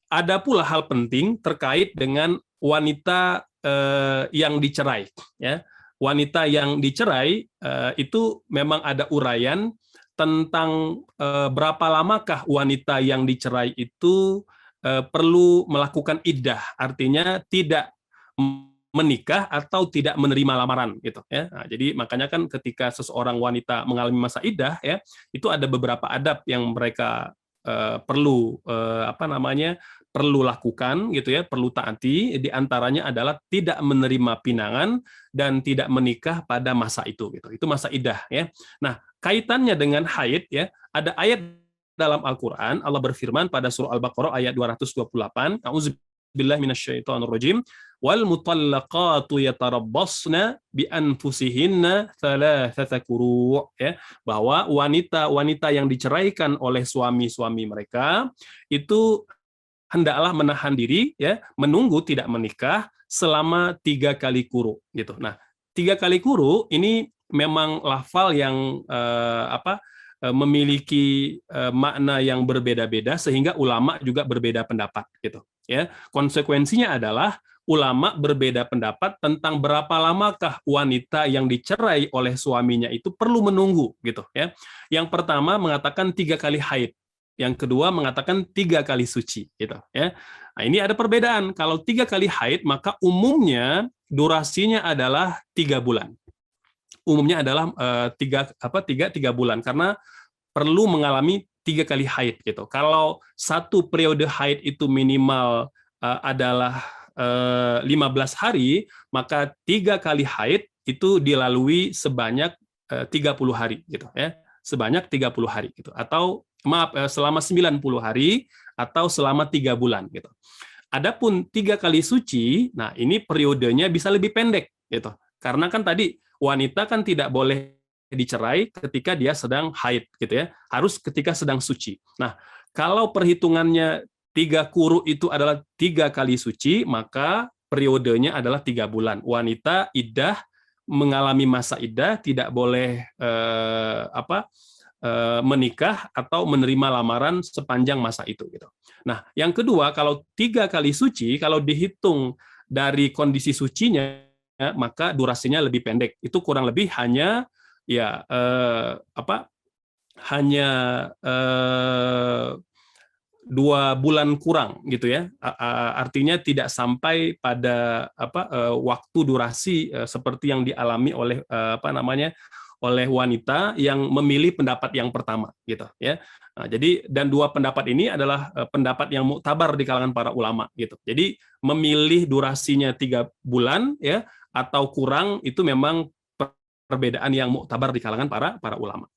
ada pula hal penting terkait dengan wanita yang dicerai. Ya, wanita yang dicerai itu memang ada uraian tentang berapa lamakah wanita yang dicerai itu perlu melakukan iddah, artinya tidak menikah atau tidak menerima lamaran gitu ya. Nah, jadi makanya kan ketika seseorang wanita mengalami masa iddah ya, itu ada beberapa adab yang mereka perlu perlu lakukan gitu ya, perlu taati. Di antaranya adalah tidak menerima pinangan dan tidak menikah pada masa itu gitu. Itu masa iddah ya. Nah, kaitannya dengan haid ya, ada ayat dalam Al-Qur'an Allah berfirman pada surah Al-Baqarah ayat 228, A'udzubillahi minasyaitonirrajim, wal mutallaqatu yatarabbasna bi anfusihinna thalathata quru', ya, bahwa wanita-wanita yang diceraikan oleh suami-suami mereka itu hendaklah menahan diri ya, menunggu tidak menikah selama 3 kali quru gitu. Nah, 3 kali quru ini memang lafal yang memiliki makna yang berbeda-beda sehingga ulama juga berbeda pendapat gitu ya. Konsekuensinya adalah ulama berbeda pendapat tentang berapa lamakah wanita yang dicerai oleh suaminya itu perlu menunggu gitu ya. Yang pertama mengatakan 3 kali haid, yang kedua mengatakan 3 kali suci gitu ya. Nah, ini ada perbedaan. Kalau 3 kali haid maka umumnya durasinya adalah 3 bulan. Umumnya adalah tiga bulan karena perlu mengalami 3 kali haid gitu. Kalau satu periode haid itu minimal adalah 15 hari, maka 3 kali haid itu dilalui sebanyak 30 hari gitu ya. Sebanyak 30 hari gitu. Atau selama 90 hari atau selama 3 bulan gitu. Adapun 3 kali suci, nah ini periodenya bisa lebih pendek gitu. Karena kan tadi wanita kan tidak boleh dicerai ketika dia sedang haid gitu ya, harus ketika sedang suci. Nah, kalau perhitungannya 3 quru itu adalah 3 kali suci, maka periodenya adalah 3 bulan. Wanita iddah mengalami masa iddah tidak boleh menikah atau menerima lamaran sepanjang masa itu gitu. Nah, yang kedua, kalau 3 kali suci, kalau dihitung dari kondisi sucinya, maka durasinya lebih pendek. Itu kurang lebih hanya ya hanya 2 bulan kurang gitu ya. Artinya tidak sampai pada waktu durasi seperti yang dialami oleh oleh wanita yang memilih pendapat yang pertama gitu ya. Nah, jadi dan 2 pendapat ini adalah pendapat yang muktabar di kalangan para ulama gitu. Jadi memilih durasinya 3 bulan ya atau kurang itu memang perbedaan yang muktabar di kalangan para ulama.